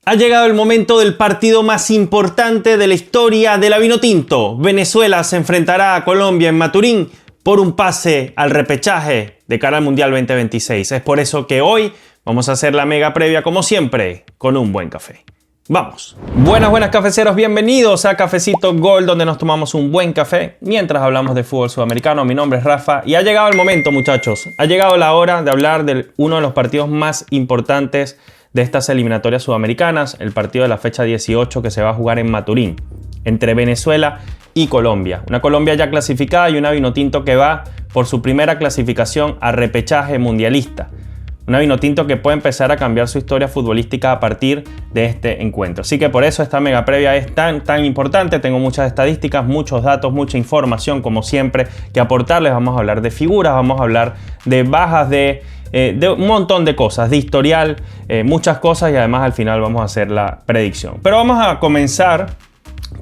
Ha llegado el momento del partido más importante de la historia de la Vinotinto. Venezuela se enfrentará a Colombia en Maturín por un pase al repechaje de cara al Mundial 2026. Es por eso que hoy vamos a hacer la mega previa, como siempre, con un buen café. ¡Vamos! Buenas cafeceros, bienvenidos a Cafecito Gol, donde nos tomamos un buen café mientras hablamos de fútbol sudamericano. Mi nombre es Rafa y ha llegado el momento, muchachos. Ha llegado la hora de hablar de uno de los partidos más importantes de estas eliminatorias sudamericanas, el partido de la fecha 18 que se va a jugar en Maturín, entre Venezuela y Colombia. Una Colombia ya clasificada y una Vinotinto que va por su primera clasificación a repechaje mundialista. Una Vinotinto que puede empezar a cambiar su historia futbolística a partir de este encuentro. Así que por eso esta mega previa es tan importante. Tengo muchas estadísticas, muchos datos, mucha información como siempre que aportarles. Vamos a hablar de figuras, vamos a hablar de bajas, de un montón de cosas, de historial, muchas cosas, y además al final vamos a hacer la predicción. Pero vamos a comenzar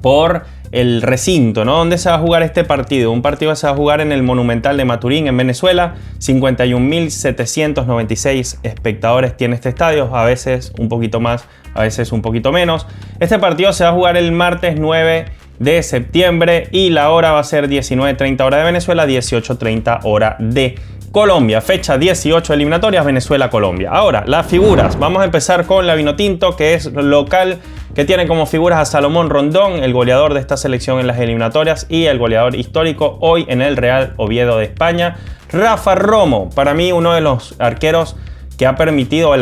por el recinto, ¿no? ¿Dónde se va a jugar este partido? Un partido que se va a jugar en el Monumental de Maturín, en Venezuela. 51.796 espectadores tiene este estadio, a veces un poquito más, a veces un poquito menos. Este partido se va a jugar el martes 9 de septiembre y la hora va a ser 19:30 hora de Venezuela, 18:30 hora de Colombia. Fecha 18 eliminatorias, Venezuela-Colombia. Ahora, las figuras. Vamos a empezar con la Vinotinto, que es local, que tiene como figuras a Salomón Rondón, el goleador de esta selección en las eliminatorias y el goleador histórico hoy en el Real Oviedo de España. Rafa Romo, para mí uno de los arqueros que ha permitido,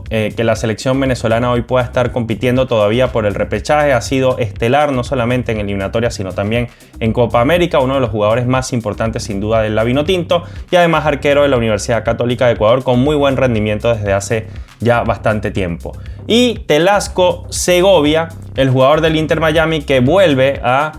que la selección venezolana hoy pueda estar compitiendo todavía por el repechaje. Ha sido estelar no solamente en eliminatorias sino también en Copa América, uno de los jugadores más importantes sin duda de la Vinotinto, y además arquero de la Universidad Católica de Ecuador con muy buen rendimiento desde hace ya bastante tiempo. Y Telasco Segovia, el jugador del Inter Miami, que vuelve a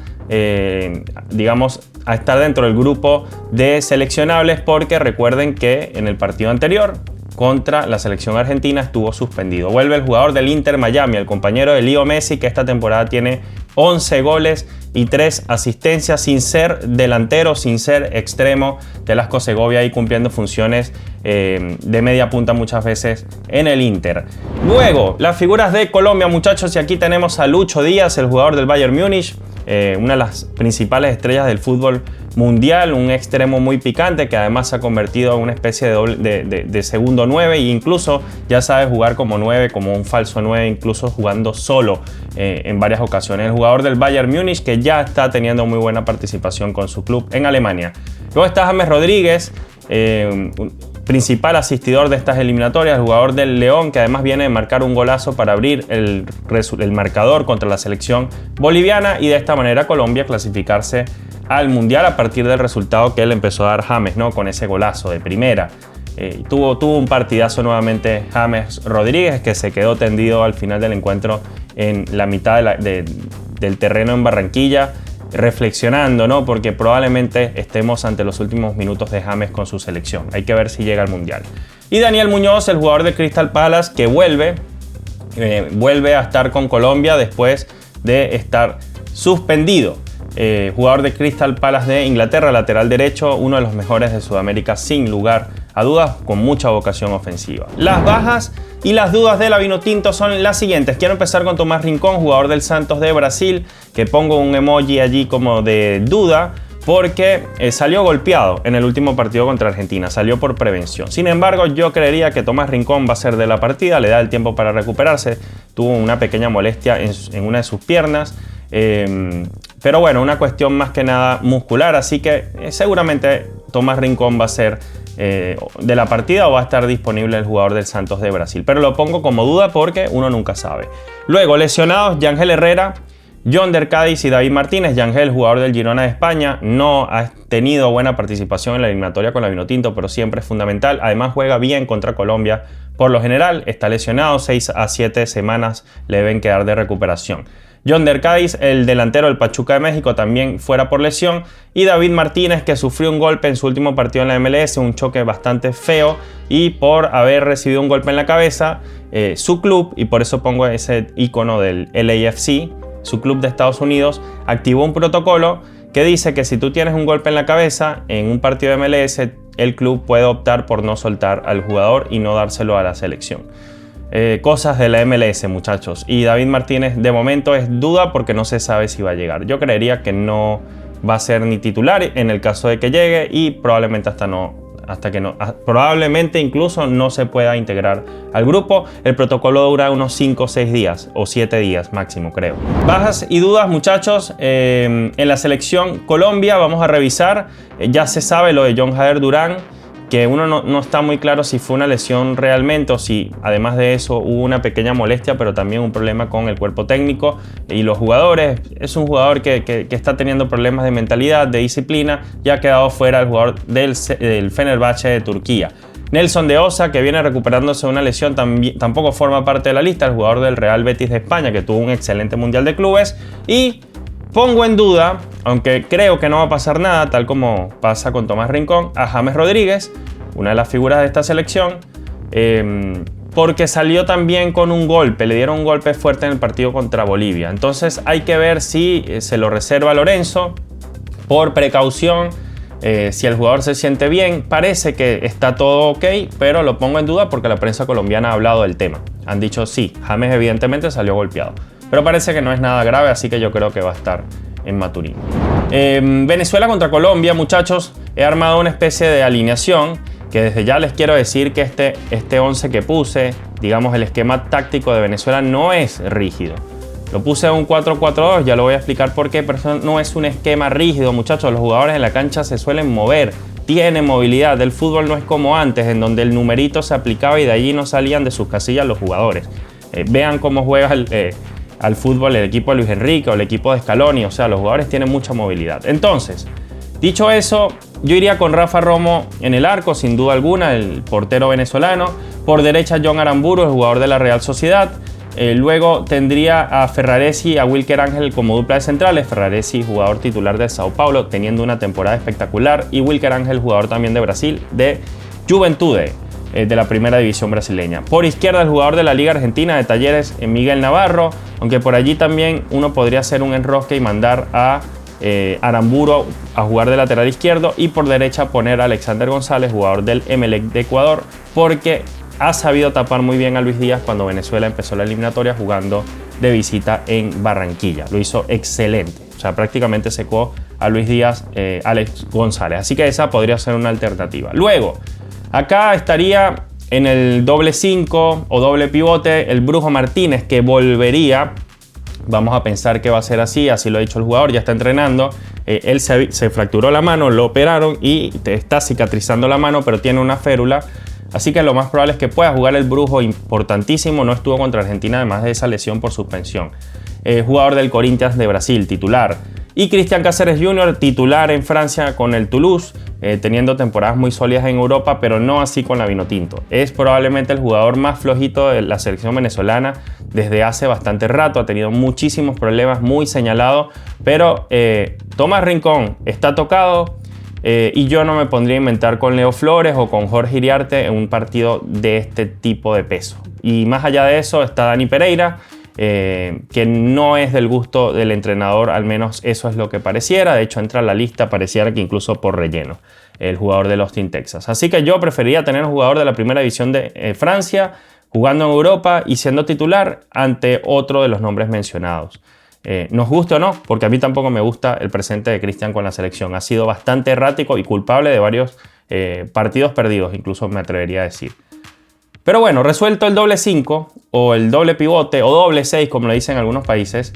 a estar dentro del grupo de seleccionables, porque recuerden que en el partido anterior contra la selección argentina estuvo suspendido. Vuelve el jugador del Inter Miami, el compañero de Leo Messi, que esta temporada tiene 11 goles y 3 asistencias, sin ser delantero, sin ser extremo. Telasco Segovia ahí cumpliendo funciones de media punta muchas veces en el Inter. Luego, las figuras de Colombia, muchachos, y aquí tenemos a Lucho Díaz, el jugador del Bayern Múnich, una de las principales estrellas del fútbol mundial, un extremo muy picante que además se ha convertido en una especie de segundo 9 e incluso ya sabe jugar como 9, como un falso 9, incluso jugando solo en varias ocasiones. El jugador del Bayern Múnich que ya está teniendo muy buena participación con su club en Alemania. Luego está James Rodríguez, principal asistidor de estas eliminatorias, el jugador del León, que además viene de marcar un golazo para abrir el marcador contra la selección boliviana, y de esta manera Colombia clasificarse al Mundial a partir del resultado que él empezó a dar James, ¿no? Con ese golazo de primera. Tuvo un partidazo nuevamente James Rodríguez, que se quedó tendido al final del encuentro en la mitad del terreno en Barranquilla, reflexionando, ¿no? Porque probablemente estemos ante los últimos minutos de James con su selección. Hay que ver si llega al Mundial. Y Daniel Muñoz, el jugador de Crystal Palace, que vuelve a estar con Colombia después de estar suspendido. Jugador de Crystal Palace de Inglaterra, lateral derecho, uno de los mejores de Sudamérica sin lugar a dudas, con mucha vocación ofensiva. Las bajas y las dudas de la Vinotinto son las siguientes. Quiero empezar con Tomás Rincón, jugador del Santos de Brasil, que pongo un emoji allí como de duda porque salió golpeado en el último partido contra Argentina, salió por prevención. Sin embargo, yo creería que Tomás Rincón va a ser de la partida, le da el tiempo para recuperarse, tuvo una pequeña molestia en una de sus piernas, pero bueno, una cuestión más que nada muscular, así que seguramente Tomás Rincón va a ser de la partida o va a estar disponible el jugador del Santos de Brasil, pero lo pongo como duda porque uno nunca sabe. Luego, lesionados, Yangel Herrera, Yonder Cádiz y David Martínez. Yangel, jugador del Girona de España, no ha tenido buena participación en la eliminatoria con la Vinotinto, pero siempre es fundamental. Además juega bien contra Colombia por lo general, está lesionado, 6 a 7 semanas le deben quedar de recuperación. Yonder Cádiz, el delantero del Pachuca de México, también fuera por lesión. Y David Martínez, que sufrió un golpe en su último partido en la MLS, un choque bastante feo, y por haber recibido un golpe en la cabeza, su club, y por eso pongo ese icono del LAFC, su club de Estados Unidos, activó un protocolo que dice que si tú tienes un golpe en la cabeza en un partido de MLS, el club puede optar por no soltar al jugador y no dárselo a la selección. cosas de la MLS, muchachos. Y David Martínez de momento es duda porque no se sabe si va a llegar. Yo creería que no va a ser ni titular en el caso de que llegue y probablemente probablemente incluso no se pueda integrar al grupo. El protocolo dura unos 5 o 6 días o 7 días máximo, creo. Bajas y dudas, muchachos. En la selección Colombia vamos a revisar. Ya se sabe lo de John Jader Durán, que uno no está muy claro si fue una lesión realmente o si además de eso hubo una pequeña molestia, pero también un problema con el cuerpo técnico y los jugadores. Es un jugador que está teniendo problemas de mentalidad, de disciplina, y ha quedado fuera el jugador del Fenerbahce de Turquía. Nelson de Osa, que viene recuperándose de una lesión, tampoco forma parte de la lista, el jugador del Real Betis de España, que tuvo un excelente Mundial de Clubes. Y pongo en duda, aunque creo que no va a pasar nada, tal como pasa con Tomás Rincón, a James Rodríguez, una de las figuras de esta selección, porque salió también con un golpe, le dieron un golpe fuerte en el partido contra Bolivia. Entonces hay que ver si se lo reserva Lorenzo por precaución, si el jugador se siente bien. Parece que está todo ok, pero lo pongo en duda porque la prensa colombiana ha hablado del tema. Han dicho sí, James evidentemente salió golpeado, pero parece que no es nada grave, así que yo creo que va a estar en Maturín. Venezuela contra Colombia, muchachos. He armado una especie de alineación que desde ya les quiero decir que este 11 que puse, digamos el esquema táctico de Venezuela no es rígido. Lo puse en un 4-4-2, ya lo voy a explicar por qué, pero eso no es un esquema rígido, muchachos. Los jugadores en la cancha se suelen mover, tienen movilidad. El fútbol no es como antes, en donde el numerito se aplicaba y de allí no salían de sus casillas los jugadores. Vean cómo juega al fútbol el equipo de Luis Enrique o el equipo de Scaloni, o sea, los jugadores tienen mucha movilidad. Entonces, dicho eso, yo iría con Rafa Romo en el arco, sin duda alguna, el portero venezolano. Por derecha, John Aramburu, el jugador de la Real Sociedad. Luego tendría a Ferraresi y a Wilker Ángel como dupla de centrales. Ferraresi, jugador titular de Sao Paulo, teniendo una temporada espectacular. Y Wilker Ángel, jugador también de Brasil, de Juventude, de la primera división brasileña. Por izquierda, el jugador de la Liga Argentina de Talleres, Miguel Navarro. Aunque por allí también uno podría hacer un enrosque y mandar a Aramburu a jugar de lateral izquierdo. Y por derecha poner a Alexander González, jugador del Emelec de Ecuador, porque ha sabido tapar muy bien a Luis Díaz cuando Venezuela empezó la eliminatoria jugando de visita en Barranquilla. Lo hizo excelente. O sea, prácticamente secó a Luis Díaz, Alex González. Así que esa podría ser una alternativa. Luego, acá estaría en el doble 5 o doble pivote el Brujo Martínez, que volvería. Vamos a pensar que va a ser así lo ha dicho el jugador, ya está entrenando. Él se fracturó la mano, lo operaron y está cicatrizando la mano, pero tiene una férula. Así que lo más probable es que pueda jugar el Brujo, importantísimo. No estuvo contra Argentina, además de esa lesión por suspensión. Jugador del Corinthians de Brasil, titular. Y Cristian Cáceres Jr., titular en Francia con el Toulouse, teniendo temporadas muy sólidas en Europa, pero no así con la Vinotinto. Es probablemente el jugador más flojito de la selección venezolana desde hace bastante rato. Ha tenido muchísimos problemas, muy señalado, pero Tomás Rincón está tocado. Y yo no me pondría a inventar con Leo Flores o con Jorge Iriarte en un partido de este tipo de peso. Y más allá de eso está Dani Pereira, que no es del gusto del entrenador, al menos eso es lo que pareciera. De hecho, entra a la lista, pareciera que incluso por relleno, el jugador del Austin, Texas. Así que yo preferiría tener un jugador de la primera división de Francia jugando en Europa y siendo titular ante otro de los nombres mencionados. Nos guste o no, porque a mí tampoco me gusta el presente de Cristian con la selección. Ha sido bastante errático y culpable de varios partidos perdidos, incluso me atrevería a decir. Pero bueno, resuelto el doble 5 o el doble pivote o doble 6, como le dicen en algunos países,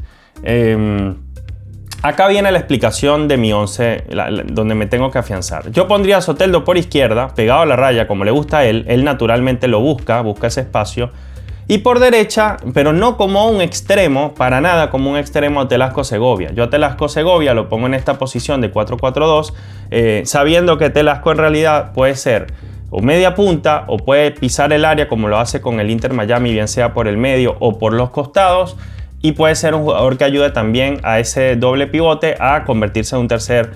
acá viene la explicación de mi 11, donde me tengo que afianzar. Yo pondría a Soteldo por izquierda, pegado a la raya, como le gusta a él. Él naturalmente lo busca ese espacio. Y por derecha, pero no como un extremo, para nada como un extremo, a Telasco Segovia. Yo a Telasco Segovia lo pongo en esta posición de 4-4-2, sabiendo que Telasco en realidad puede ser o media punta o puede pisar el área como lo hace con el Inter Miami, bien sea por el medio o por los costados. Y puede ser un jugador que ayude también a ese doble pivote a convertirse en un tercer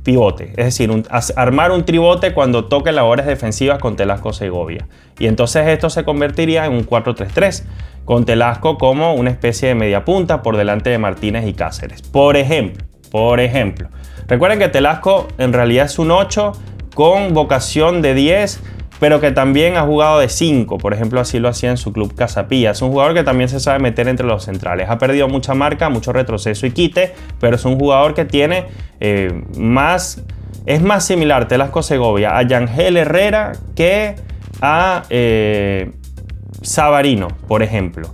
pivote. Es decir, armar un tribote cuando toque labores defensivas con Telasco Segovia. Y entonces esto se convertiría en un 4-3-3, con Telasco como una especie de media punta por delante de Martínez y Cáceres. Por ejemplo. Recuerden que Telasco en realidad es un 8 con vocación de 10, pero que también ha jugado de 5, por ejemplo, así lo hacía en su club Casapía. Es un jugador que también se sabe meter entre los centrales. Ha perdido mucha marca, mucho retroceso y quite, pero es un jugador que tiene es más similar Telasco Segovia a Yangel Herrera que a Savarino, por ejemplo.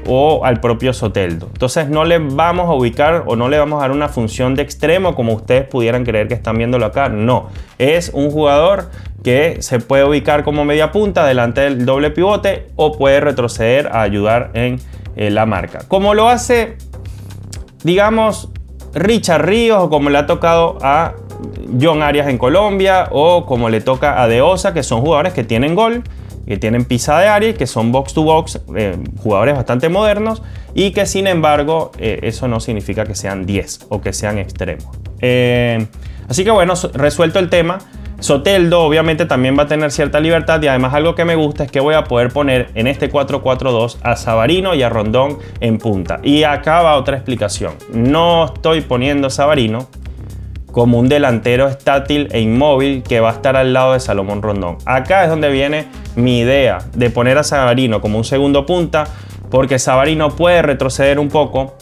O al propio Soteldo. Entonces no le vamos a ubicar o no le vamos a dar una función de extremo como ustedes pudieran creer que están viéndolo acá. No, es un jugador que se puede ubicar como media punta delante del doble pivote o puede retroceder a ayudar en la marca. Como lo hace, digamos, Richard Ríos, o como le ha tocado a John Arias en Colombia, o como le toca a De Osa, que son jugadores que tienen gol, que tienen pisada de área, que son box to box, jugadores bastante modernos y que sin embargo eso no significa que sean 10 o que sean extremos. Así que bueno, resuelto el tema. Soteldo obviamente también va a tener cierta libertad y además algo que me gusta es que voy a poder poner en este 4-4-2 a Savarino y a Rondón en punta. Y acá va otra explicación. No estoy poniendo a Savarino como un delantero estátil e inmóvil que va a estar al lado de Salomón Rondón. Acá es donde viene mi idea de poner a Savarino como un segundo punta, porque Savarino puede retroceder un poco,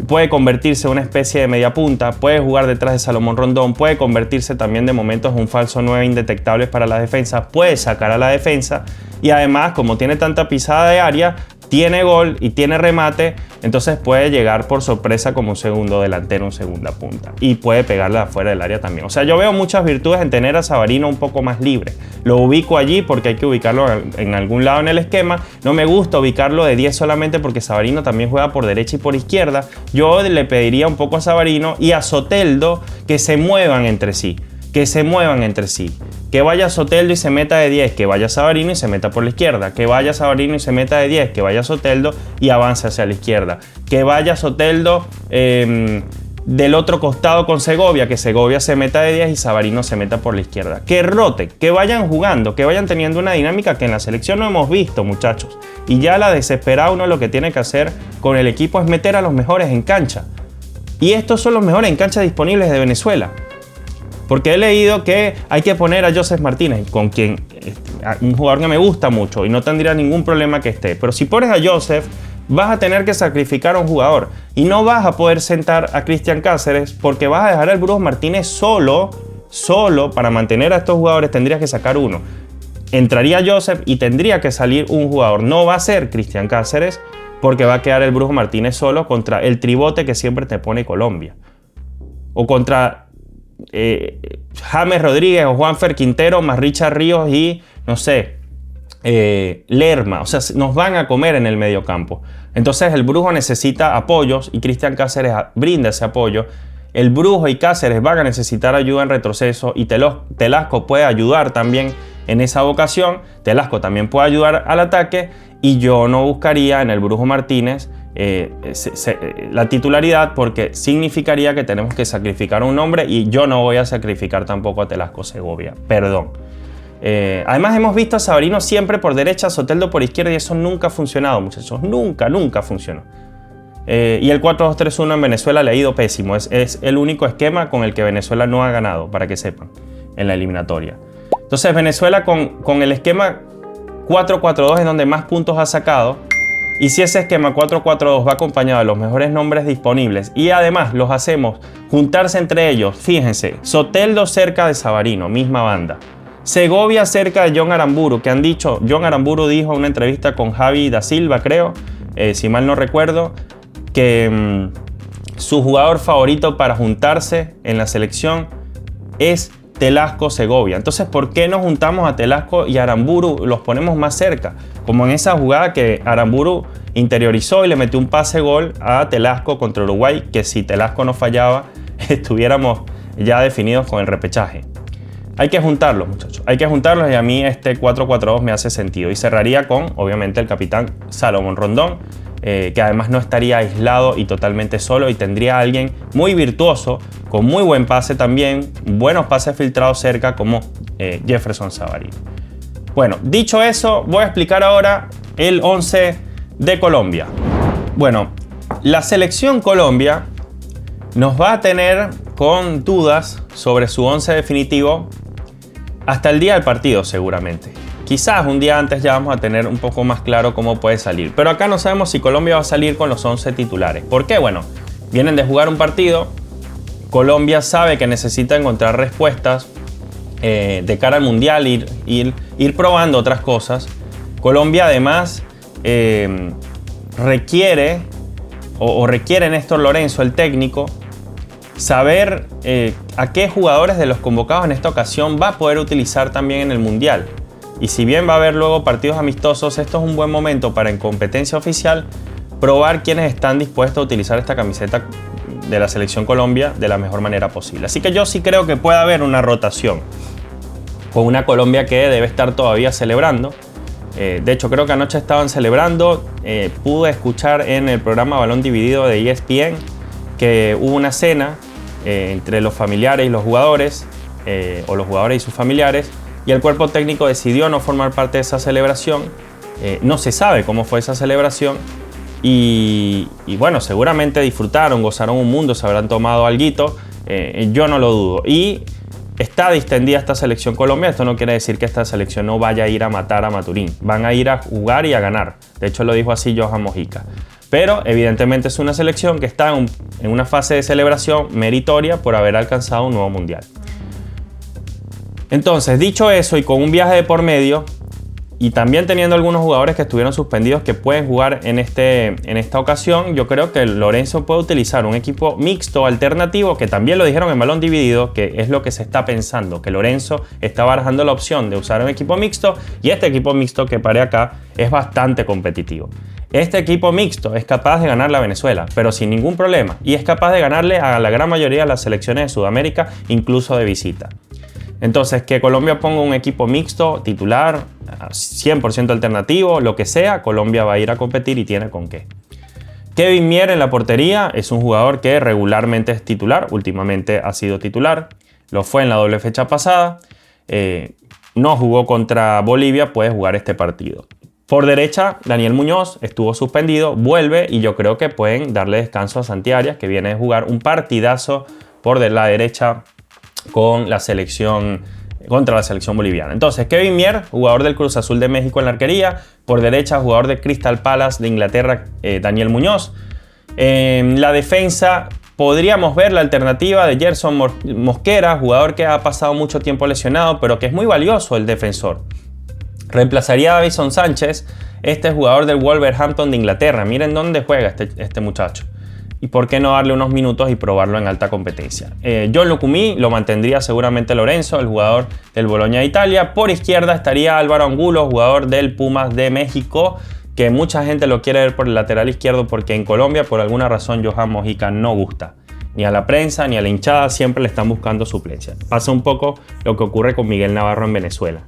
puede convertirse en una especie de media punta, puede jugar detrás de Salomón Rondón, puede convertirse también de momentos en un falso 9 indetectable para la defensa, puede sacar a la defensa y además, como tiene tanta pisada de área, tiene gol y tiene remate, entonces puede llegar por sorpresa como un segundo delantero, un segunda punta y puede pegarla afuera del área también. O sea, yo veo muchas virtudes en tener a Savarino un poco más libre. Lo ubico allí porque hay que ubicarlo en algún lado en el esquema. No me gusta ubicarlo de 10 solamente porque Savarino también juega por derecha y por izquierda. Yo le pediría un poco a Savarino y a Soteldo que se muevan entre sí. Que vaya Soteldo y se meta de 10, que vaya Savarino y se meta por la izquierda. Que vaya Savarino y se meta de 10, que vaya Soteldo y avance hacia la izquierda. Que vaya Soteldo del otro costado con Segovia, que Segovia se meta de 10 y Savarino se meta por la izquierda. Que rote, que vayan jugando, que vayan teniendo una dinámica que en la selección no hemos visto, muchachos. Y ya la desesperada uno lo que tiene que hacer con el equipo es meter a los mejores en cancha. Y estos son los mejores en cancha disponibles de Venezuela. Porque he leído que hay que poner a Joseph Martínez, con quien un jugador que me gusta mucho y no tendría ningún problema que esté. Pero si pones a Joseph, vas a tener que sacrificar a un jugador y no vas a poder sentar a Cristian Cáceres porque vas a dejar al Brujo Martínez solo para mantener a estos jugadores tendrías que sacar uno. Entraría Joseph y tendría que salir un jugador. No va a ser Cristian Cáceres porque va a quedar el Brujo Martínez solo contra el tribote que siempre te pone Colombia. O contra James Rodríguez o Juanfer Quintero más Richard Ríos y no sé, Lerma. O sea, nos van a comer en el mediocampo. Entonces el Brujo necesita apoyos y Cristian Cáceres brinda ese apoyo. El Brujo y Cáceres van a necesitar ayuda en retroceso y Telasco puede ayudar también en esa vocación. Telasco también puede ayudar al ataque y yo no buscaría en el Brujo Martínez la titularidad porque significaría que tenemos que sacrificar a un hombre y yo no voy a sacrificar tampoco a Telasco Segovia, perdón. Además hemos visto a Savarino siempre por derecha, Soteldo por izquierda y eso nunca ha funcionado, muchachos, nunca funcionó. Y el 4-2-3-1 en Venezuela le ha ido pésimo, es el único esquema con el que Venezuela no ha ganado, para que sepan, en la eliminatoria. Entonces Venezuela con el esquema 4-4-2 es donde más puntos ha sacado. Y si ese esquema 4-4-2 va acompañado de los mejores nombres disponibles y además los hacemos juntarse entre ellos, fíjense, Soteldo cerca de Savarino, misma banda. Segovia cerca de John Aramburu, que han dicho, John Aramburu dijo en una entrevista con Javi da Silva, creo, si mal no recuerdo, que su jugador favorito para juntarse en la selección es Telasco Segovia. Entonces, ¿por qué no juntamos a Telasco y Aramburu? Los ponemos más cerca. Como en esa jugada que Aramburu interiorizó y le metió un pase gol a Telasco contra Uruguay, que si Telasco no fallaba, estuviéramos ya definidos con el repechaje. Hay que juntarlos, muchachos. Hay que juntarlos y a mí este 4-4-2 me hace sentido. Y cerraría con, obviamente, el capitán Salomón Rondón, que además no estaría aislado y totalmente solo y tendría a alguien muy virtuoso, con muy buen pase también, buenos pases filtrados cerca como Jefferson Savarino. Bueno, dicho eso, voy a explicar ahora el 11 de Colombia. Bueno, la selección Colombia nos va a tener con dudas sobre su 11 definitivo hasta el día del partido seguramente. Quizás un día antes ya vamos a tener un poco más claro cómo puede salir. Pero acá no sabemos si Colombia va a salir con los 11 titulares. ¿Por qué? Bueno, vienen de jugar un partido. Colombia sabe que necesita encontrar respuestas de cara al Mundial, ir probando otras cosas. Colombia además requiere Néstor Lorenzo, el técnico, saber a qué jugadores de los convocados en esta ocasión va a poder utilizar también en el Mundial. Y si bien va a haber luego partidos amistosos, esto es un buen momento para en competencia oficial probar quiénes están dispuestos a utilizar esta camiseta de la Selección Colombia de la mejor manera posible. Así que yo sí creo que puede haber una rotación con una Colombia que debe estar todavía celebrando. De hecho, creo que anoche estaban celebrando. Pude escuchar en el programa Balón Dividido de ESPN que hubo una cena entre los familiares y los jugadores, o los jugadores y sus familiares, y el cuerpo técnico decidió no formar parte de esa celebración. No se sabe cómo fue esa celebración. Y bueno, seguramente disfrutaron, gozaron un mundo, se habrán tomado alguito. Yo no lo dudo. Y está distendida esta selección Colombia. Esto no quiere decir que esta selección no vaya a ir a matar a Maturín. Van a ir a jugar y a ganar. De hecho, lo dijo así Johan Mojica. Pero evidentemente es una selección que está en una fase de celebración meritoria por haber alcanzado un nuevo mundial. Entonces, dicho eso y con un viaje de por medio, y también teniendo algunos jugadores que estuvieron suspendidos que pueden jugar en esta ocasión, yo creo que Lorenzo puede utilizar un equipo mixto alternativo, que también lo dijeron en Balón Dividido, que es lo que se está pensando, que Lorenzo está barajando la opción de usar un equipo mixto, y este equipo mixto que pare acá es bastante competitivo. Este equipo mixto es capaz de ganarle a Venezuela, pero sin ningún problema, y es capaz de ganarle a la gran mayoría de las selecciones de Sudamérica, incluso de visita. Entonces, que Colombia ponga un equipo mixto, titular, 100% alternativo, lo que sea, Colombia va a ir a competir y tiene con qué. Kevin Mier en la portería es un jugador que regularmente es titular, últimamente ha sido titular, lo fue en la doble fecha pasada, no jugó contra Bolivia, puede jugar este partido. Por derecha, Daniel Muñoz estuvo suspendido, vuelve y yo creo que pueden darle descanso a Santi Arias, que viene de jugar un partidazo por de la derecha con la selección, contra la selección boliviana. Entonces, Kevin Mier, jugador del Cruz Azul de México en la arquería. Por derecha, jugador de Crystal Palace de Inglaterra, Daniel Muñoz. En la defensa podríamos ver la alternativa de Gerson Mosquera, jugador que ha pasado mucho tiempo lesionado, pero que es muy valioso el defensor. Reemplazaría a Davison Sánchez, este jugador del Wolverhampton de Inglaterra. Miren dónde juega este muchacho. Y por qué no darle unos minutos y probarlo en alta competencia. John Lucumí lo mantendría seguramente Lorenzo, el jugador del Bologna de Italia. Por izquierda estaría Álvaro Angulo, jugador del Pumas de México, que mucha gente lo quiere ver por el lateral izquierdo porque en Colombia por alguna razón Johan Mojica no gusta. Ni a la prensa ni a la hinchada, siempre le están buscando suplencia. Pasa un poco lo que ocurre con Miguel Navarro en Venezuela.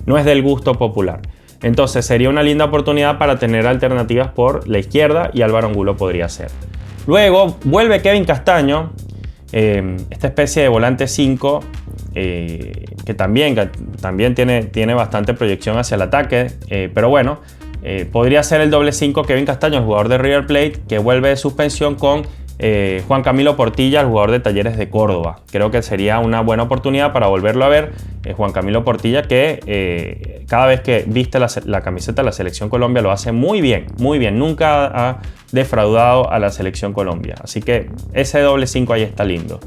No es del gusto popular. Entonces sería una linda oportunidad para tener alternativas por la izquierda y Álvaro Angulo podría ser. Luego vuelve Kevin Castaño, esta especie de volante 5, que también tiene bastante proyección hacia el ataque, pero bueno, podría ser el doble 5 Kevin Castaño, el jugador de River Plate, que vuelve de suspensión con Juan Camilo Portilla, el jugador de Talleres de Córdoba. Creo que sería una buena oportunidad para volverlo a ver. Juan Camilo Portilla, que cada vez que viste la camiseta de la Selección Colombia lo hace muy bien, muy bien. Nunca ha defraudado a la Selección Colombia. Así que ese doble 5 ahí está lindo.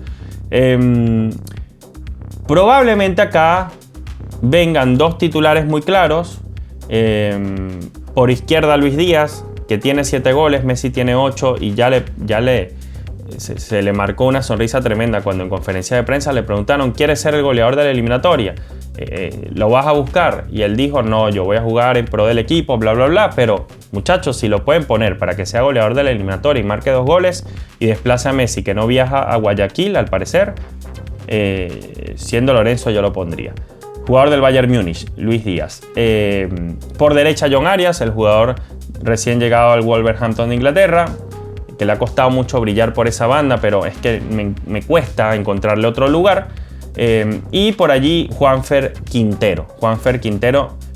Probablemente acá vengan dos titulares muy claros. Por izquierda Luis Díaz, que tiene 7 goles, Messi tiene 8 y se le marcó una sonrisa tremenda cuando en conferencia de prensa le preguntaron: ¿quieres ser el goleador de la eliminatoria? ¿Lo vas a buscar? Y él dijo: no, yo voy a jugar en pro del equipo, bla bla bla, pero muchachos, si lo pueden poner para que sea goleador de la eliminatoria y marque 2 goles y desplace a Messi, que no viaja a Guayaquil al parecer, siendo Lorenzo yo lo pondría. Jugador del Bayern Múnich, Luis Díaz. Por derecha John Arias, el jugador recién llegado al Wolverhampton de Inglaterra, que le ha costado mucho brillar por esa banda, pero es que me cuesta encontrarle otro lugar. Y por allí Juanfer Quintero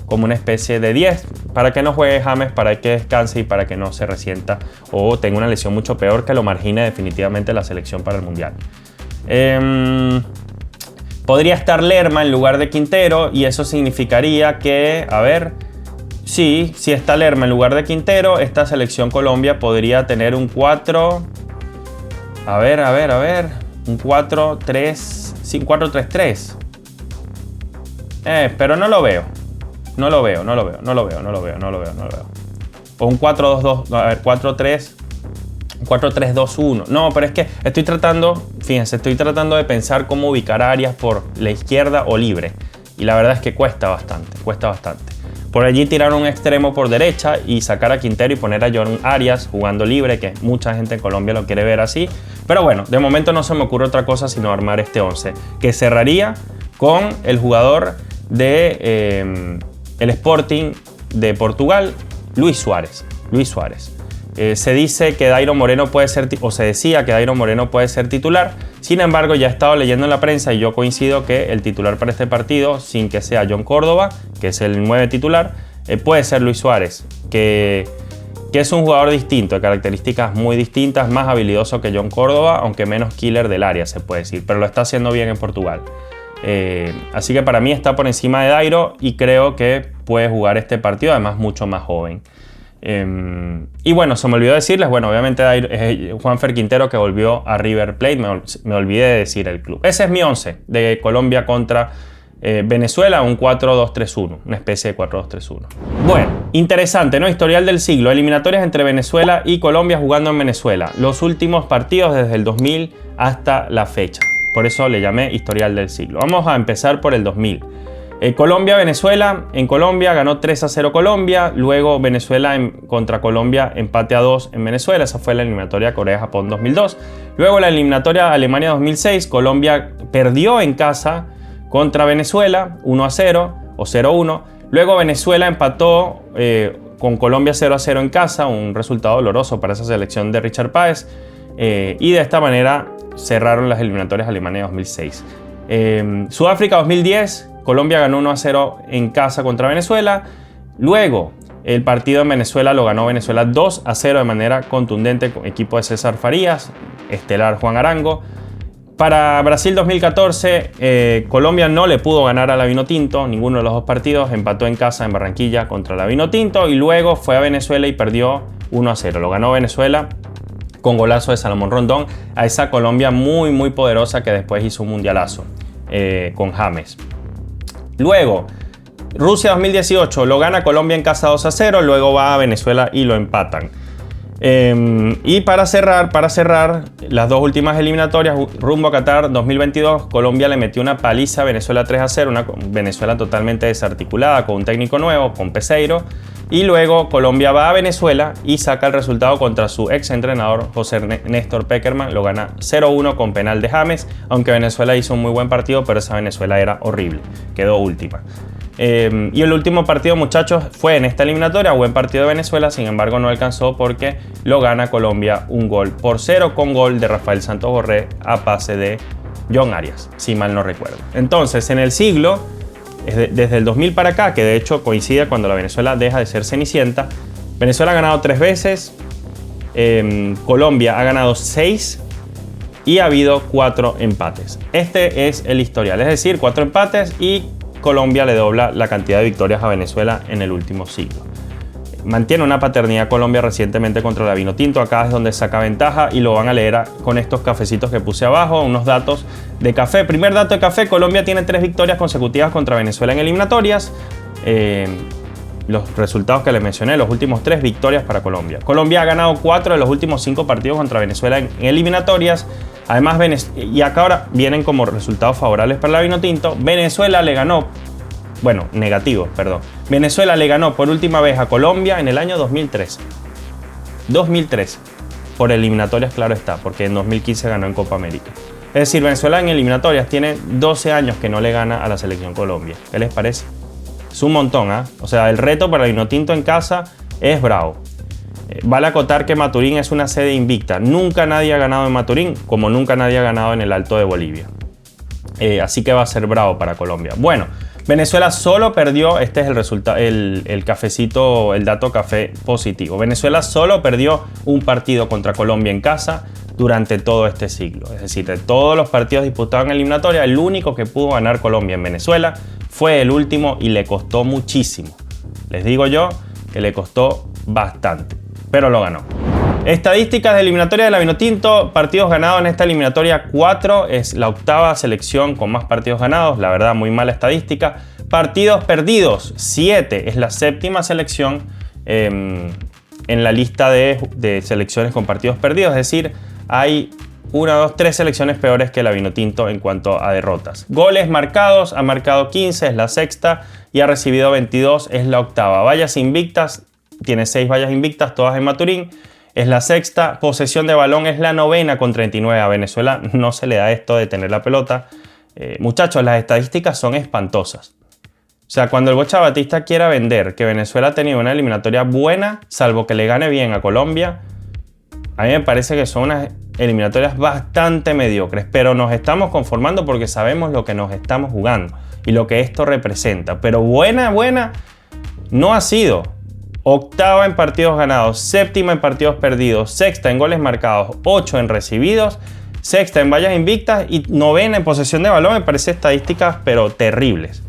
como una especie de 10, para que no juegue James, para que descanse y para que no se resienta o tenga una lesión mucho peor que lo margine definitivamente la selección para el Mundial. Podría estar Lerma en lugar de Quintero y eso significaría que, a ver, sí, si está Lerma en lugar de Quintero, esta selección Colombia podría tener un 4, a ver, un 4-3-3. Pero no lo veo. No lo veo. O un 4-2-2, a ver, 4-3-2-1. No, pero es que estoy tratando de pensar cómo ubicar a Arias por la izquierda o libre. Y la verdad es que cuesta bastante. Por allí tirar un extremo por derecha y sacar a Quintero y poner a John Arias jugando libre, que mucha gente en Colombia lo quiere ver así. Pero bueno, de momento no se me ocurre otra cosa sino armar este 11, que cerraría con el jugador de el Sporting de Portugal, Luis Suárez. Se dice que Dairo Moreno puede ser, o se decía que Dairo Moreno puede ser titular. Sin embargo, ya he estado leyendo en la prensa y yo coincido que el titular para este partido, sin que sea John Córdoba, que es el 9 titular, puede ser Luis Suárez, que es un jugador distinto, de características muy distintas, más habilidoso que John Córdoba, aunque menos killer del área, se puede decir, pero lo está haciendo bien en Portugal. Así que para mí está por encima de Dairo y creo que puede jugar este partido, además mucho más joven. Y bueno, se me olvidó decirles, bueno, obviamente Juanfer Quintero, que volvió a River Plate, me olvidé de decir el club. Ese es mi 11 de Colombia contra Venezuela, un 4-2-3-1, una especie de 4-2-3-1. Bueno, interesante, ¿no? Historial del siglo, eliminatorias entre Venezuela y Colombia jugando en Venezuela. Los últimos partidos desde el 2000 hasta la fecha. Por eso le llamé historial del siglo. Vamos a empezar por el 2000. Colombia-Venezuela. En Colombia ganó 3-0 Colombia. Luego Venezuela contra Colombia empate a 2 en Venezuela. Esa fue la eliminatoria Corea-Japón 2002. Luego la eliminatoria Alemania 2006. Colombia perdió en casa contra Venezuela 1-0 o 0-1. Luego Venezuela empató con Colombia 0-0 en casa. Un resultado doloroso para esa selección de Richard Páez. Y de esta manera cerraron las eliminatorias Alemania 2006. Sudáfrica 2010. Colombia ganó 1-0 en casa contra Venezuela. Luego, el partido en Venezuela lo ganó Venezuela 2-0 de manera contundente con equipo de César Farías, estelar Juan Arango. Para Brasil 2014, Colombia no le pudo ganar a la Vinotinto, ninguno de los dos partidos. Empató en casa en Barranquilla contra la Vinotinto y luego fue a Venezuela y perdió 1-0. Lo ganó Venezuela con golazo de Salomón Rondón a esa Colombia muy, muy poderosa que después hizo un mundialazo con James. Luego, Rusia 2018 lo gana Colombia en casa 2-0, luego va a Venezuela y lo empatan. Y para cerrar las dos últimas eliminatorias, rumbo a Qatar 2022, Colombia le metió una paliza a Venezuela 3-0, una Venezuela totalmente desarticulada, con un técnico nuevo, con Peseiro. Y luego Colombia va a Venezuela y saca el resultado contra su ex entrenador José Néstor Pekerman. Lo gana 0-1 con penal de James, aunque Venezuela hizo un muy buen partido, pero esa Venezuela era horrible, quedó última. Y el último partido, muchachos, fue en esta eliminatoria, buen partido de Venezuela, sin embargo no alcanzó porque lo gana Colombia 1-0 con gol de Rafael Santos Borré a pase de John Arias, si mal no recuerdo. Entonces, en el siglo, desde el 2000 para acá, que de hecho coincide cuando la Venezuela deja de ser cenicienta, Venezuela ha ganado 3 veces, Colombia ha ganado 6 y ha habido 4 empates. Este es el historial, es decir, 4 empates y Colombia le dobla la cantidad de victorias a Venezuela en el último siglo. Mantiene una paternidad Colombia recientemente contra la Vinotinto. Acá es donde saca ventaja y lo van a leer con estos cafecitos que puse abajo, unos datos de café. Primer dato de café, Colombia tiene 3 victorias consecutivas contra Venezuela en eliminatorias. Los resultados que les mencioné, los últimos 3 victorias para Colombia. Colombia ha ganado 4 de los últimos 5 partidos contra Venezuela en eliminatorias. Además, y acá ahora vienen como resultados favorables para la Vinotinto. Venezuela le ganó, Venezuela le ganó por última vez a Colombia en el año 2013. 2013. Por eliminatorias, claro está, porque en 2015 ganó en Copa América. Es decir, Venezuela en eliminatorias tiene 12 años que no le gana a la selección Colombia. ¿Qué les parece? Es un montón, ¿eh? O sea, el reto para el Vinotinto en casa es bravo. Vale acotar que Maturín es una sede invicta. Nunca nadie ha ganado en Maturín, como nunca nadie ha ganado en el Alto de Bolivia. Así que va a ser bravo para Colombia. Bueno, Venezuela solo perdió, este es el resultado, el cafecito, el dato café positivo. Venezuela solo perdió un partido contra Colombia en casa, durante todo este siglo. Es decir, de todos los partidos disputados en eliminatoria, el único que pudo ganar Colombia en Venezuela fue el último y le costó muchísimo. Les digo yo que le costó bastante, pero lo ganó. Estadísticas de eliminatoria de la Vinotinto, partidos ganados en esta eliminatoria 4, es la octava selección con más partidos ganados, la verdad muy mala estadística. Partidos perdidos, 7, es la séptima selección en la lista de selecciones con partidos perdidos, es decir, hay 1, 2, 3 selecciones peores que la Vinotinto en cuanto a derrotas. Goles marcados, ha marcado 15, es la sexta, y ha recibido 22, es la octava. Vallas invictas, tiene 6 vallas invictas, todas en Maturín, es la sexta. Posesión de balón es la novena con 39. A Venezuela no se le da esto de tener la pelota. Muchachos, las estadísticas son espantosas. O sea, cuando el Bocha Batista quiera vender que Venezuela ha tenido una eliminatoria buena, salvo que le gane bien a Colombia, a mí me parece que son unas eliminatorias bastante mediocres, pero nos estamos conformando porque sabemos lo que nos estamos jugando y lo que esto representa. Pero buena no ha sido. Octava en partidos ganados, séptima en partidos perdidos, sexta en goles marcados, 8 en recibidos, sexta en vallas invictas y novena en posesión de balón. Me parece estadísticas pero terribles.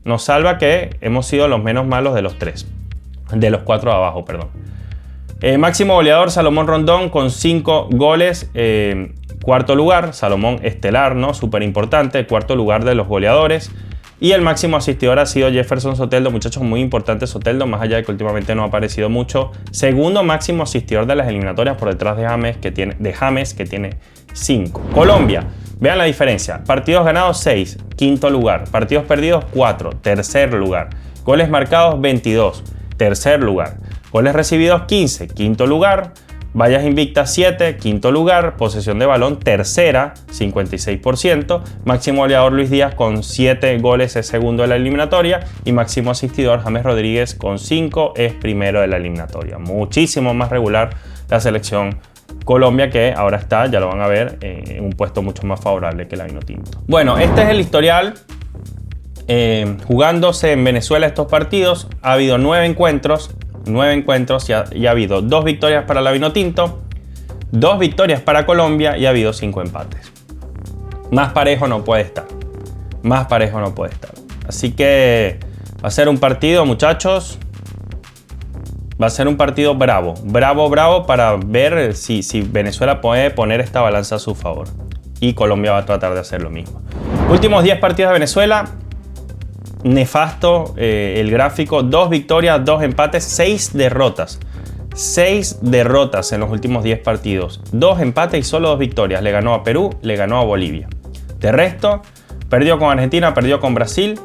Nos salva que hemos sido los menos malos de los 4 de abajo, perdón. Máximo goleador Salomón Rondón con 5 goles. Cuarto lugar, Salomón estelar, ¿no? Súper importante, cuarto lugar de los goleadores. Y el máximo asistidor ha sido Jefferson Soteldo, muchachos, muy importante Soteldo, más allá de que últimamente no ha aparecido mucho. Segundo máximo asistidor de las eliminatorias por detrás de James, que tiene 5. Colombia, vean la diferencia. Partidos ganados 6, quinto lugar. Partidos perdidos 4, tercer lugar. Goles marcados 22, tercer lugar. Goles recibidos 15, quinto lugar. Vallas invictas 7, quinto lugar. Posesión de balón tercera, 56%. Máximo goleador Luis Díaz con 7 goles es segundo de la eliminatoria. Y máximo asistidor James Rodríguez con 5 es primero de la eliminatoria. Muchísimo más regular la selección Colombia, que ahora está, ya lo van a ver, en un puesto mucho más favorable que la Vinotinto. Bueno, este es el historial jugándose en Venezuela estos partidos. Ha habido 9 encuentros y ha habido 2 victorias para la Vinotinto, 2 victorias para Colombia y ha habido 5 empates. Más parejo no puede estar. Así que va a ser un partido, muchachos. Va a ser un partido bravo para ver si Venezuela puede poner esta balanza a su favor. Y Colombia va a tratar de hacer lo mismo. Últimos 10 partidos de Venezuela. Nefasto el gráfico, 2 victorias, 2 empates, 6 derrotas. 6 derrotas en los últimos 10 partidos. 2 empates y solo 2 victorias. Le ganó a Perú, le ganó a Bolivia. De resto, perdió con Argentina, perdió con Brasil.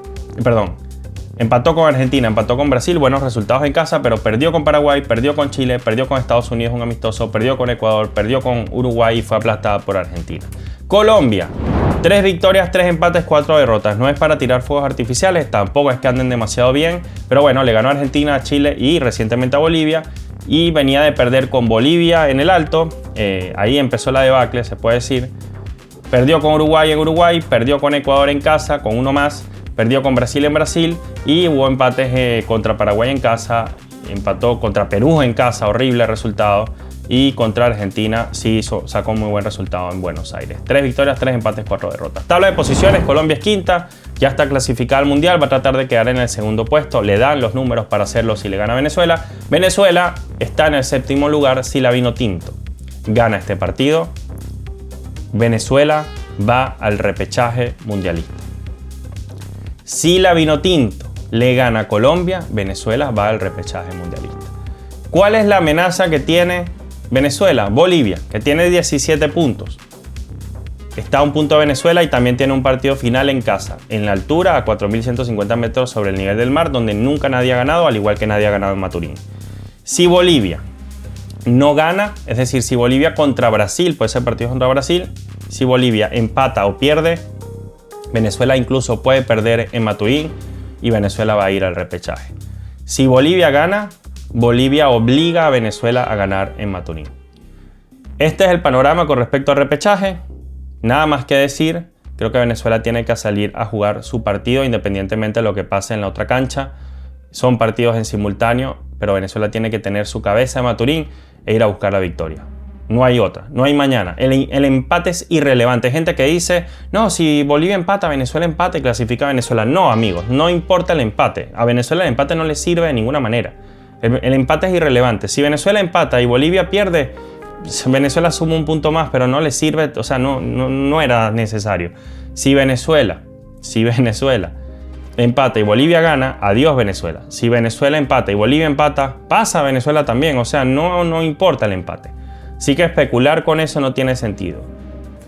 Empató con Argentina, empató con Brasil, buenos resultados en casa, pero perdió con Paraguay, perdió con Chile, perdió con Estados Unidos, un amistoso, perdió con Ecuador, perdió con Uruguay y fue aplastada por Argentina. Colombia, 3 victorias, 3 empates, 4 derrotas. No es para tirar fuegos artificiales, tampoco es que anden demasiado bien, pero bueno, le ganó a Argentina, a Chile y recientemente a Bolivia. Y venía de perder con Bolivia en el Alto, ahí empezó la debacle, se puede decir. Perdió con Uruguay en Uruguay, perdió con Ecuador en casa, con uno más. Perdió con Brasil en Brasil y hubo empates contra Paraguay en casa, empató contra Perú en casa, horrible resultado, y contra Argentina sí sacó un muy buen resultado en Buenos Aires. 3 victorias, 3 empates, 4 derrotas. Tabla de posiciones, Colombia es quinta, ya está clasificada al Mundial, va a tratar de quedar en el segundo puesto, le dan los números para hacerlo si le gana a Venezuela. Venezuela está en el séptimo lugar si la Vinotinto gana este partido. Venezuela va al repechaje mundialista. Si la Vinotinto le gana a Colombia, Venezuela va al repechaje mundialista. ¿Cuál es la amenaza que tiene Venezuela? Bolivia, que tiene 17 puntos. Está a un punto de Venezuela y también tiene un partido final en casa, en la altura, a 4.150 metros sobre el nivel del mar, donde nunca nadie ha ganado, al igual que nadie ha ganado en Maturín. Si Bolivia no gana, es decir, si Bolivia contra Brasil, puede ser partido contra Brasil, si Bolivia empata o pierde, Venezuela incluso puede perder en Maturín y Venezuela va a ir al repechaje. Si Bolivia gana, Bolivia obliga a Venezuela a ganar en Maturín. Este es el panorama con respecto al repechaje. Nada más que decir, creo que Venezuela tiene que salir a jugar su partido independientemente de lo que pase en la otra cancha. Son partidos en simultáneo, pero Venezuela tiene que tener su cabeza en Maturín e ir a buscar la victoria. No hay otra, no hay mañana. El empate es irrelevante. Hay gente que dice, no, si Bolivia empata, Venezuela empata y clasifica a Venezuela. No, amigos, no importa el empate. A Venezuela el empate no le sirve de ninguna manera. El empate es irrelevante. Si Venezuela empata y Bolivia pierde, Venezuela suma un punto más, pero no le sirve, o sea, no era necesario. Si Venezuela empata y Bolivia gana, adiós Venezuela. Si Venezuela empata y Bolivia empata, pasa a Venezuela también. O sea, no importa el empate. Así que especular con eso no tiene sentido.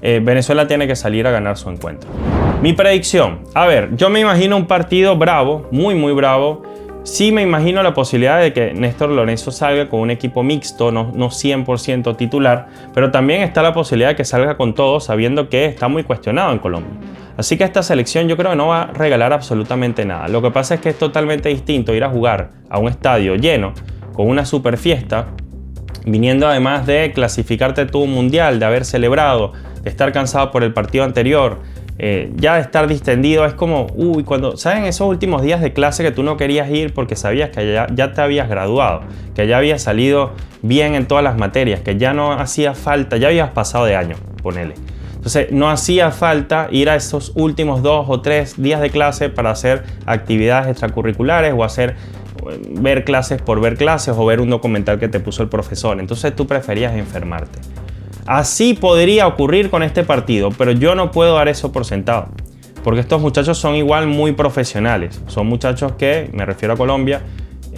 Venezuela tiene que salir a ganar su encuentro. Mi predicción. A ver, yo me imagino un partido bravo, muy bravo. Sí me imagino la posibilidad de que Néstor Lorenzo salga con un equipo mixto, no 100% titular, pero también está la posibilidad de que salga con todo sabiendo que está muy cuestionado en Colombia. Así que esta selección yo creo que no va a regalar absolutamente nada. Lo que pasa es que es totalmente distinto ir a jugar a un estadio lleno, con una super fiesta, viniendo además de clasificarte tú un mundial, de haber celebrado, de estar cansado por el partido anterior, ya de estar distendido. Es como, cuando, ¿saben? Esos últimos días de clase que tú no querías ir porque sabías que ya te habías graduado, que ya habías salido bien en todas las materias, que ya no hacía falta, ya habías pasado de año, ponele. Entonces no hacía falta ir a esos últimos 2 o 3 días de clase para hacer actividades extracurriculares o ver clases por ver clases o ver un documental que te puso el profesor. Entonces tú preferías enfermarte. Así podría ocurrir con este partido, pero yo no puedo dar eso por sentado. Porque estos muchachos son igual muy profesionales. Son muchachos que, me refiero a Colombia,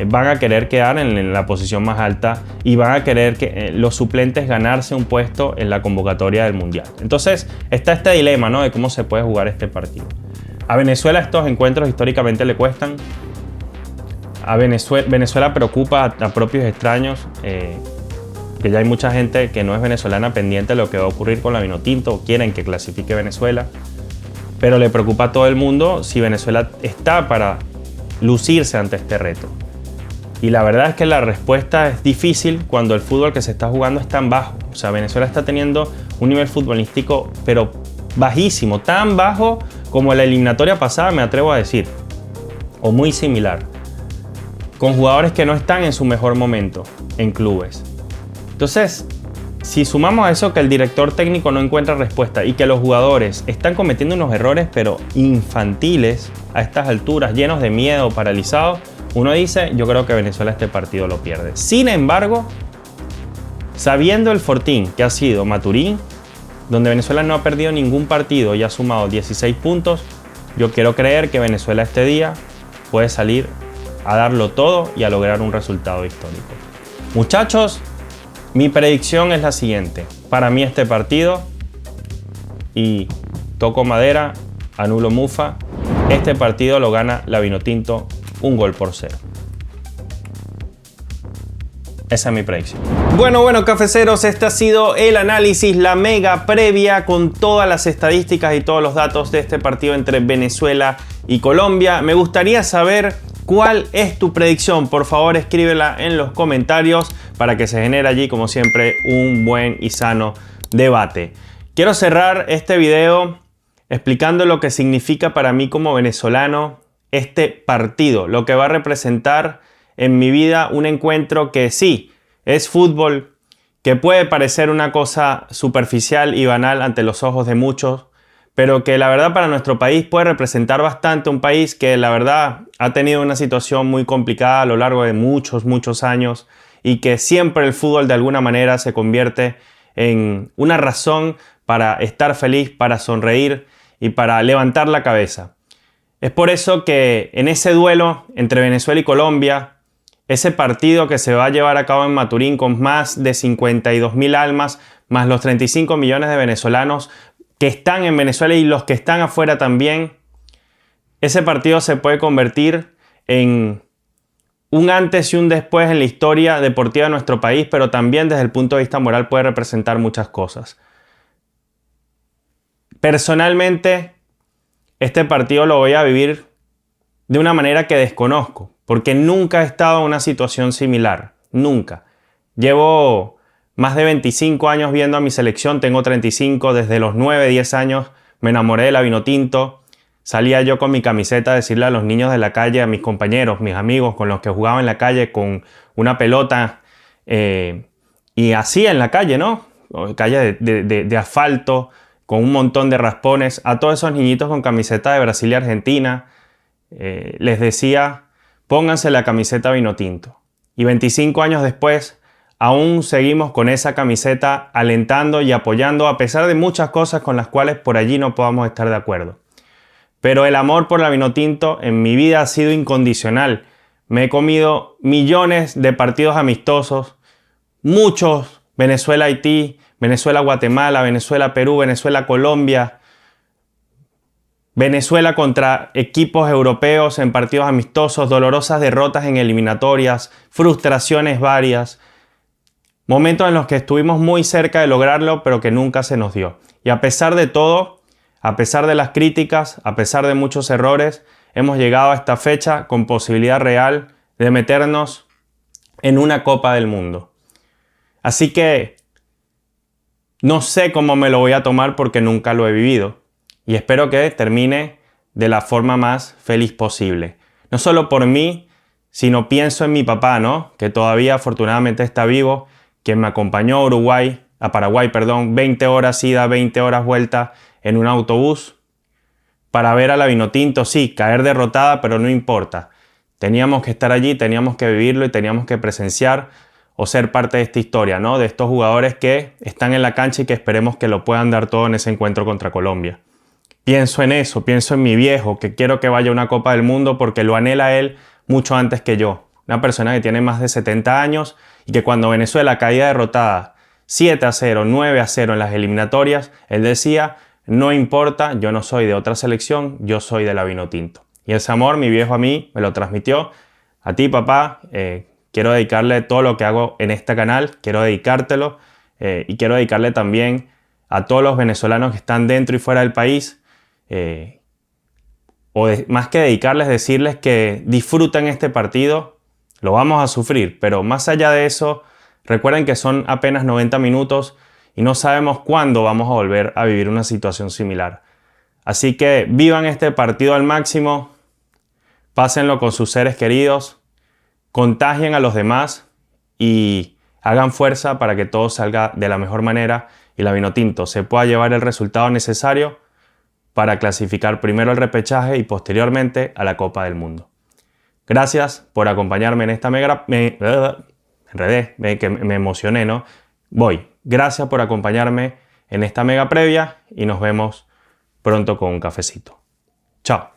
van a querer quedar en la posición más alta y van a querer que los suplentes ganarse un puesto en la convocatoria del Mundial. Entonces está este dilema, ¿no?, de cómo se puede jugar este partido. A Venezuela estos encuentros históricamente le cuestan. A Venezuela preocupa a propios extraños, que ya hay mucha gente que no es venezolana pendiente de lo que va a ocurrir con la Vinotinto, quieren que clasifique Venezuela, pero le preocupa a todo el mundo si Venezuela está para lucirse ante este reto. Y la verdad es que la respuesta es difícil cuando el fútbol que se está jugando es tan bajo. O sea, Venezuela está teniendo un nivel futbolístico pero bajísimo, tan bajo como la eliminatoria pasada, me atrevo a decir, o muy similar, con jugadores que no están en su mejor momento en clubes. Entonces, si sumamos a eso que el director técnico no encuentra respuesta y que los jugadores están cometiendo unos errores pero infantiles a estas alturas, llenos de miedo, paralizados, uno dice, yo creo que Venezuela este partido lo pierde. Sin embargo, sabiendo el fortín que ha sido Maturín, donde Venezuela no ha perdido ningún partido y ha sumado 16 puntos, yo quiero creer que Venezuela este día puede salir a darlo todo y a lograr un resultado histórico. Muchachos, mi predicción es la siguiente. Para mí este partido, y toco madera, anulo mufa, este partido lo gana la Vinotinto 1-0. Esa es mi predicción. Bueno, cafeceros, este ha sido el análisis, la mega previa con todas las estadísticas y todos los datos de este partido entre Venezuela y Colombia. Me gustaría saber cuál es tu predicción. Por favor, escríbela en los comentarios para que se genere allí, como siempre, un buen y sano debate. Quiero cerrar este video explicando lo que significa para mí como venezolano este partido, lo que va a representar en mi vida un encuentro que sí, es fútbol, que puede parecer una cosa superficial y banal ante los ojos de muchos, pero que la verdad para nuestro país puede representar bastante, un país que la verdad ha tenido una situación muy complicada a lo largo de muchos años y que siempre el fútbol de alguna manera se convierte en una razón para estar feliz, para sonreír y para levantar la cabeza. Es por eso que en ese duelo entre Venezuela y Colombia, ese partido que se va a llevar a cabo en Maturín con más de 52.000 almas, más los 35 millones de venezolanos que están en Venezuela y los que están afuera también, ese partido se puede convertir en un antes y un después en la historia deportiva de nuestro país, pero también desde el punto de vista moral puede representar muchas cosas. Personalmente, este partido lo voy a vivir de una manera que desconozco, porque nunca he estado en una situación similar, nunca. Llevo más de 25 años viendo a mi selección, tengo 35, desde los 9, 10 años me enamoré de la Vinotinto. Salía yo con mi camiseta a decirle a los niños de la calle, a mis compañeros, mis amigos con los que jugaba en la calle con una pelota y así en la calle, ¿no? calle de asfalto, con un montón de raspones, a todos esos niñitos con camiseta de Brasil y Argentina, les decía, pónganse la camiseta Vinotinto. Y 25 años después, aún seguimos con esa camiseta alentando y apoyando a pesar de muchas cosas con las cuales por allí no podamos estar de acuerdo. Pero el amor por la Vinotinto en mi vida ha sido incondicional. Me he comido millones de partidos amistosos, muchos, Venezuela-Haití, Venezuela-Guatemala, Venezuela-Perú, Venezuela-Colombia, Venezuela contra equipos europeos en partidos amistosos, dolorosas derrotas en eliminatorias, frustraciones varias. Momentos en los que estuvimos muy cerca de lograrlo, pero que nunca se nos dio. Y a pesar de todo, a pesar de las críticas, a pesar de muchos errores, hemos llegado a esta fecha con posibilidad real de meternos en una Copa del Mundo. Así que no sé cómo me lo voy a tomar porque nunca lo he vivido. Y espero que termine de la forma más feliz posible. No solo por mí, sino pienso en mi papá, ¿no? Que todavía afortunadamente está vivo, quien me acompañó a Paraguay, 20 horas ida, 20 horas vuelta en un autobús para ver a la Vinotinto, sí, caer derrotada, pero no importa. Teníamos que estar allí, teníamos que vivirlo y teníamos que presenciar o ser parte de esta historia, ¿no? De estos jugadores que están en la cancha y que esperemos que lo puedan dar todo en ese encuentro contra Colombia. Pienso en eso, pienso en mi viejo, que quiero que vaya a una Copa del Mundo porque lo anhela él mucho antes que yo. Una persona que tiene más de 70 años y que cuando Venezuela caía derrotada 7-0, 9-0 en las eliminatorias, él decía, no importa, yo no soy de otra selección, yo soy de la Vinotinto. Y ese amor mi viejo a mí me lo transmitió. A ti, papá, quiero dedicarle todo lo que hago en este canal, quiero dedicártelo y quiero dedicarle también a todos los venezolanos que están dentro y fuera del país. Más que dedicarles, decirles que disfruten este partido, lo vamos a sufrir, pero más allá de eso, recuerden que son apenas 90 minutos y no sabemos cuándo vamos a volver a vivir una situación similar. Así que vivan este partido al máximo, pásenlo con sus seres queridos, contagien a los demás y hagan fuerza para que todo salga de la mejor manera y la Vinotinto se pueda llevar el resultado necesario para clasificar primero al repechaje y posteriormente a la Copa del Mundo. Gracias por acompañarme en esta me emocioné, ¿no? Gracias por acompañarme en esta mega previa y nos vemos pronto con un cafecito. Chao.